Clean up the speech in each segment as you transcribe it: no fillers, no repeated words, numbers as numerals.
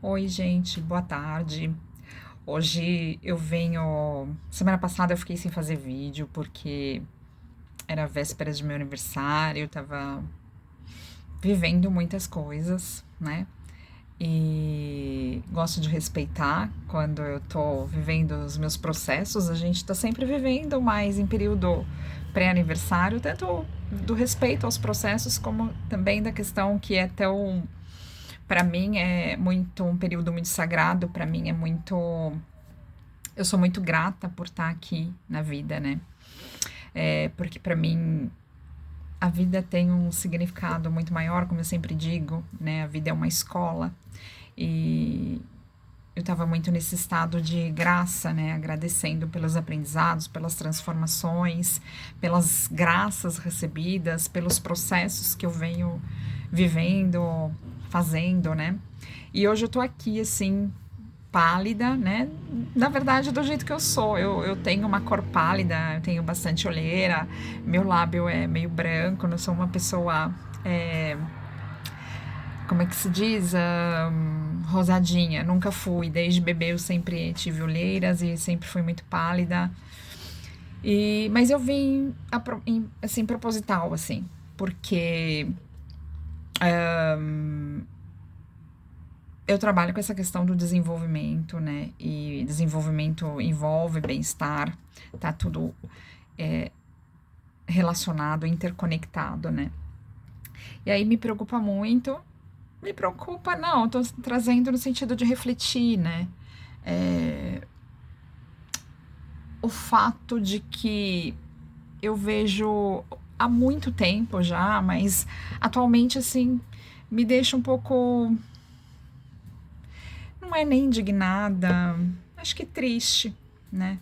Oi, gente, boa tarde. Hoje eu venho. Semana passada eu fiquei sem fazer vídeo porque era véspera de meu aniversário, eu tava vivendo muitas coisas, né? E gosto de respeitar quando eu tô vivendo os meus processos. A gente tá sempre vivendo, mas em período pré-aniversário, tanto do respeito aos processos, como também da questão que é tão. Para mim é muito um período muito sagrado, para mim é muito. Eu sou muito grata por estar aqui na vida, né? Porque para mim a vida tem um significado muito maior, como eu sempre digo, né? A vida é uma escola e eu estava muito nesse estado de graça, né? Agradecendo pelos aprendizados, pelas transformações, pelas graças recebidas, pelos processos que eu venho vivendo, fazendo, né? E hoje eu tô aqui, assim, pálida, né? Na verdade, do jeito que eu sou. Eu tenho uma cor pálida, eu tenho bastante olheira, meu lábio é meio branco, não sou uma pessoa. é, Como é que se diz? Rosadinha. Nunca fui. Desde bebê eu sempre tive olheiras e sempre fui muito pálida. Mas eu vim assim, proposital, assim, porque eu trabalho com essa questão do desenvolvimento, né? E desenvolvimento envolve bem-estar, tá tudo relacionado, interconectado, né? E aí me preocupa muito. Me preocupa, não, eu tô trazendo no sentido de refletir, né? É, o fato de que eu vejo há muito tempo já, mas atualmente, assim, me deixa um pouco. Não é nem indignada, acho que triste, né?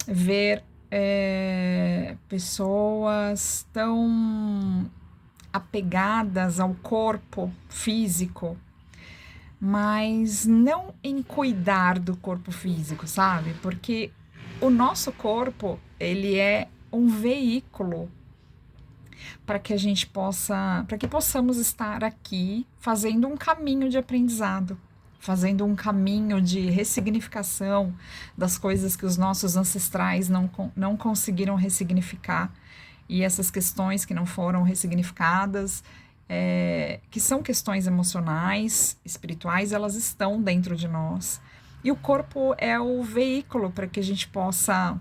Ver pessoas tão apegadas ao corpo físico, mas não em cuidar do corpo físico, sabe? Porque o nosso corpo, ele é um veículo para que a gente possa, para que possamos estar aqui fazendo um caminho de aprendizado, fazendo um caminho de ressignificação das coisas que os nossos ancestrais não conseguiram ressignificar. E essas questões que não foram ressignificadas, que são questões emocionais, espirituais, elas estão dentro de nós. E o corpo é o veículo para que a gente possa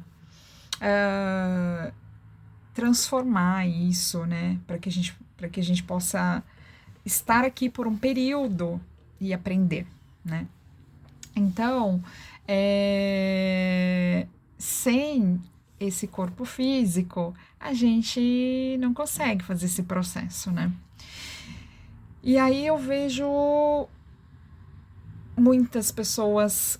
transformar isso, né? Para que a gente possa estar aqui por um período e aprender, né? Então, sem esse corpo físico, a gente não consegue fazer esse processo, né? E aí eu vejo muitas pessoas.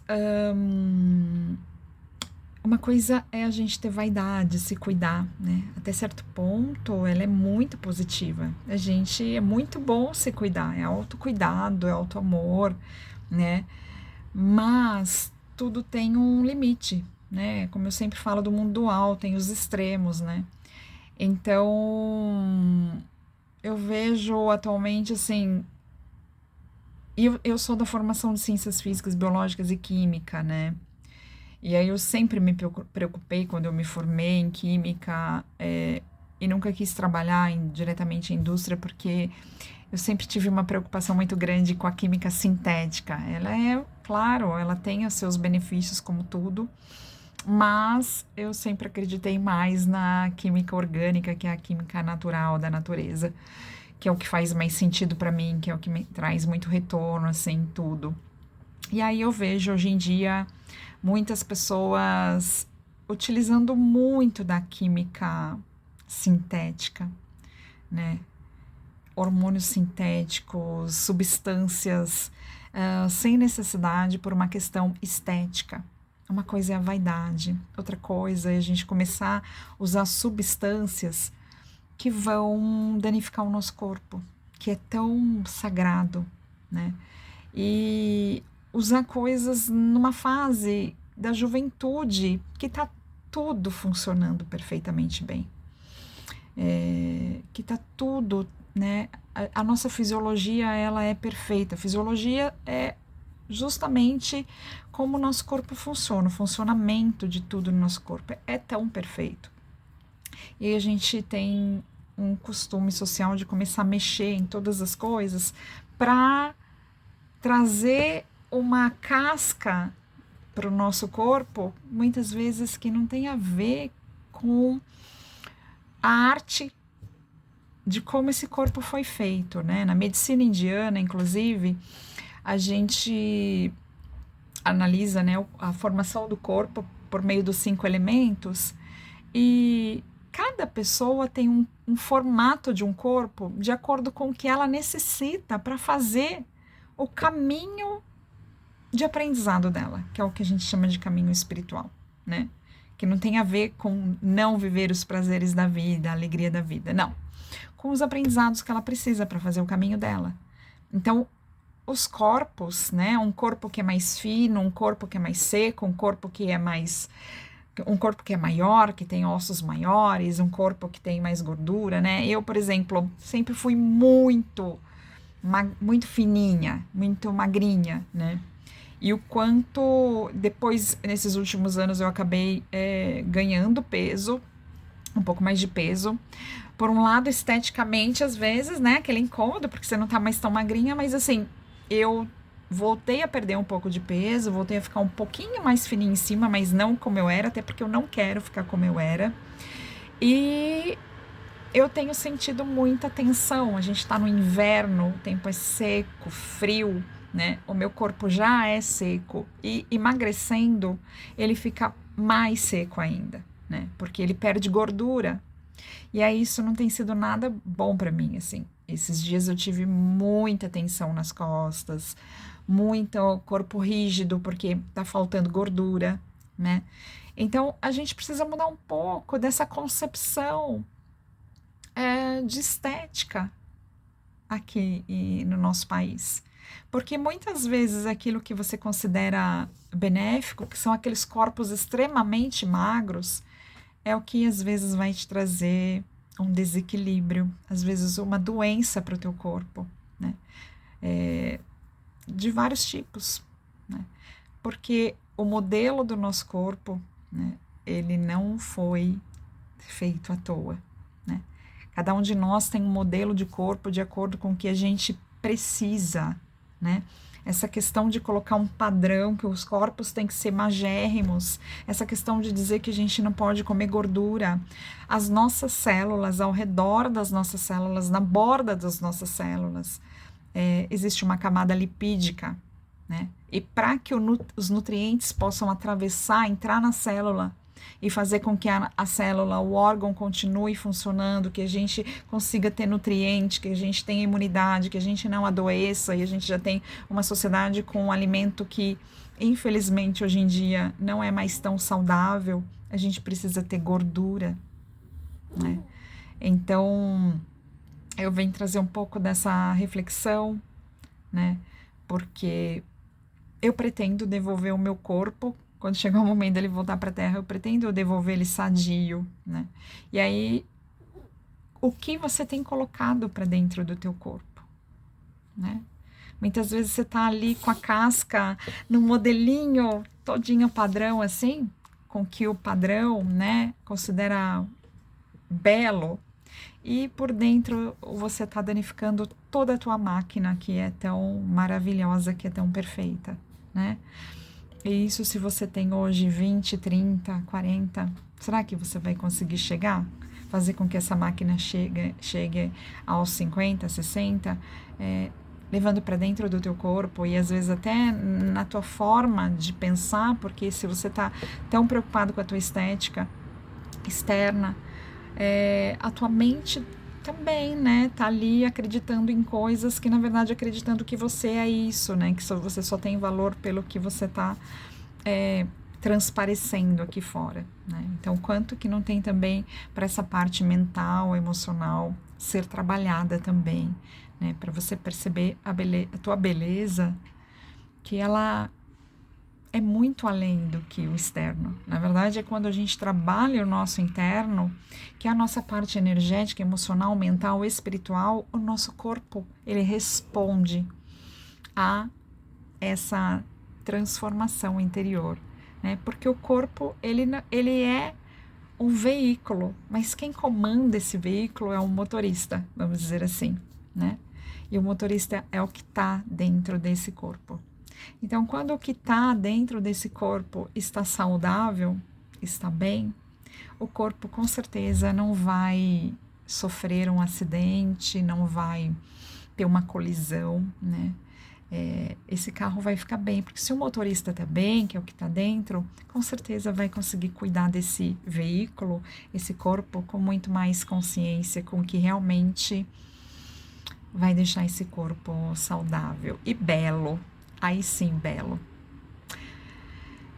Uma coisa é a gente ter vaidade, se cuidar, né? Até certo ponto, ela é muito positiva. A gente é muito bom se cuidar, é autocuidado, é autoamor, né? Mas tudo tem um limite, né? Como eu sempre falo do mundo dual, tem os extremos, né? Então, eu vejo atualmente assim. Eu sou da formação de ciências físicas, biológicas e química, né? E aí eu sempre me preocupei quando eu me formei em química, e nunca quis trabalhar diretamente em indústria, porque eu sempre tive uma preocupação muito grande com a química sintética. Ela é, claro, ela tem os seus benefícios como tudo, mas eu sempre acreditei mais na química orgânica, que é a química natural da natureza, que é o que faz mais sentido para mim, que é o que me traz muito retorno, assim, tudo. E aí eu vejo hoje em dia muitas pessoas utilizando muito da química sintética, né? Hormônios sintéticos, substâncias, sem necessidade por uma questão estética. Uma coisa é a vaidade, outra coisa é a gente começar a usar substâncias que vão danificar o nosso corpo, que é tão sagrado, né? E usar coisas numa fase da juventude que está tudo funcionando perfeitamente bem, que está tudo, né? A nossa fisiologia ela é perfeita. A fisiologia é justamente como o nosso corpo funciona, o funcionamento de tudo no nosso corpo é tão perfeito. E aí a gente tem um costume social de começar a mexer em todas as coisas para trazer uma casca para o nosso corpo, muitas vezes que não tem a ver com a arte de como esse corpo foi feito, né? Na medicina indiana, inclusive, a gente analisa, né, a formação do corpo por meio dos 5 elementos e cada pessoa tem um formato de um corpo de acordo com o que ela necessita para fazer o caminho de aprendizado dela, que é o que a gente chama de caminho espiritual, né? Que não tem a ver com não viver os prazeres da vida, a alegria da vida, não. Com os aprendizados que ela precisa para fazer o caminho dela. Então, os corpos, né? Um corpo que é mais fino, um corpo que é mais seco, um corpo que é maior, que tem ossos maiores, um corpo que tem mais gordura, né? Eu, por exemplo, sempre fui muito fininha, muito magrinha, né? E o quanto depois, nesses últimos anos, eu acabei ganhando peso, um pouco mais de peso. Por um lado, esteticamente, às vezes, né? Aquele incômodo, porque você não tá mais tão magrinha, mas assim, eu voltei a perder um pouco de peso, voltei a ficar um pouquinho mais fininha em cima, mas não como eu era, até porque eu não quero ficar como eu era. E eu tenho sentido muita tensão. A gente está no inverno, o tempo é seco, frio, né? O meu corpo já é seco e emagrecendo, ele fica mais seco ainda, né? Porque ele perde gordura. E aí isso não tem sido nada bom para mim, assim. Esses dias eu tive muita tensão nas costas, muito corpo rígido porque tá faltando gordura, né? Então a gente precisa mudar um pouco dessa concepção de estética aqui no nosso país. Porque muitas vezes aquilo que você considera benéfico, que são aqueles corpos extremamente magros, é o que às vezes vai te trazer um desequilíbrio, às vezes uma doença para o teu corpo, né? De vários tipos, né? Porque o modelo do nosso corpo, né, ele não foi feito à toa, né? Cada um de nós tem um modelo de corpo de acordo com o que a gente precisa, né? Essa questão de colocar um padrão, que os corpos têm que ser magérrimos, essa questão de dizer que a gente não pode comer gordura, as nossas células, ao redor das nossas células, na borda das nossas células, existe uma camada lipídica, né? E para que os nutrientes possam atravessar, entrar na célula, e fazer com que a célula, o órgão continue funcionando, que a gente consiga ter nutriente, que a gente tenha imunidade, que a gente não adoeça, e a gente já tem uma sociedade com um alimento que, infelizmente, hoje em dia não é mais tão saudável, a gente precisa ter gordura, né? Então, eu venho trazer um pouco dessa reflexão, né? Porque eu pretendo devolver o meu corpo. Quando chegar o momento dele voltar para a Terra, eu pretendo devolver ele sadio, né? E aí, o que você tem colocado para dentro do teu corpo, né? Muitas vezes você tá ali com a casca no modelinho todinho padrão assim, com que o padrão, né, considera belo, e por dentro você tá danificando toda a tua máquina que é tão maravilhosa, que é tão perfeita, né? E isso se você tem hoje 20, 30, 40, será que você vai conseguir chegar? Fazer com que essa máquina chegue aos 50, 60, levando para dentro do teu corpo e às vezes até na tua forma de pensar, porque se você está tão preocupado com a tua estética externa, a tua mente também, né, tá ali acreditando em coisas que, na verdade, acreditando que você é isso, né, que você só tem valor pelo que você tá transparecendo aqui fora, né. Então, quanto que não tem também para essa parte mental, emocional, ser trabalhada também, né, para você perceber a tua beleza, que ela é muito além do que o externo. Na verdade, é quando a gente trabalha o nosso interno, que é a nossa parte energética, emocional, mental, espiritual, o nosso corpo, ele responde a essa transformação interior, né? Porque o corpo, ele é um veículo, mas quem comanda esse veículo é o motorista, vamos dizer assim, né? E o motorista é o que está dentro desse corpo. Então, quando o que está dentro desse corpo está saudável, está bem, o corpo com certeza não vai sofrer um acidente, não vai ter uma colisão, né? Esse carro vai ficar bem, porque se o motorista está bem, que é o que está dentro, com certeza vai conseguir cuidar desse veículo, esse corpo, com muito mais consciência, com que realmente vai deixar esse corpo saudável e belo. Aí sim, belo.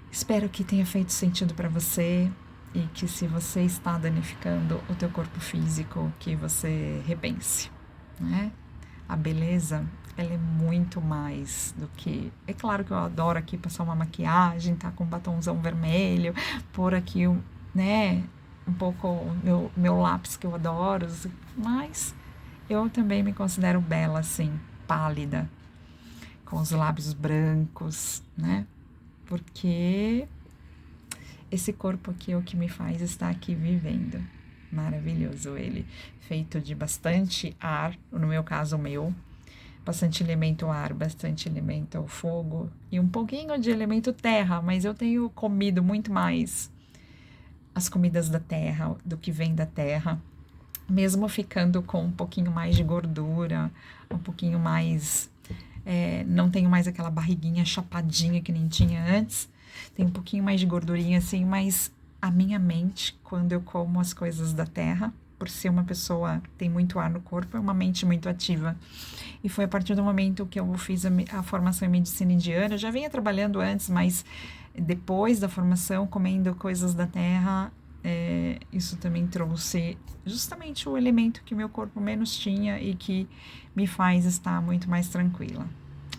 Espero que tenha feito sentido para você e que, se você está danificando o teu corpo físico, que você repense, né? A beleza, ela é muito mais do que... É claro que eu adoro aqui passar uma maquiagem, tá com um batomzão vermelho, pôr aqui, né, um pouco meu lápis que eu adoro, mas eu também me considero bela, assim, pálida, com os lábios brancos, né? Porque esse corpo aqui é o que me faz estar aqui vivendo. Maravilhoso ele, feito de bastante ar, no meu caso bastante elemento ar, bastante elemento fogo e um pouquinho de elemento terra, mas eu tenho comido muito mais as comidas da terra, do que vem da terra, mesmo ficando com um pouquinho mais de gordura, um pouquinho mais, não tenho mais aquela barriguinha chapadinha que nem tinha antes, tem um pouquinho mais de gordurinha assim, mas a minha mente, quando eu como as coisas da terra, por ser uma pessoa que tem muito ar no corpo, é uma mente muito ativa. E foi a partir do momento que eu fiz a formação em medicina indiana, eu já vinha trabalhando antes, mas depois da formação, comendo coisas da terra, isso também trouxe justamente o elemento que meu corpo menos tinha e que me faz estar muito mais tranquila.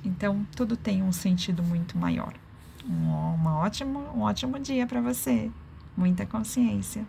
Então, tudo tem um sentido muito maior. Um ótimo dia para você. Muita consciência.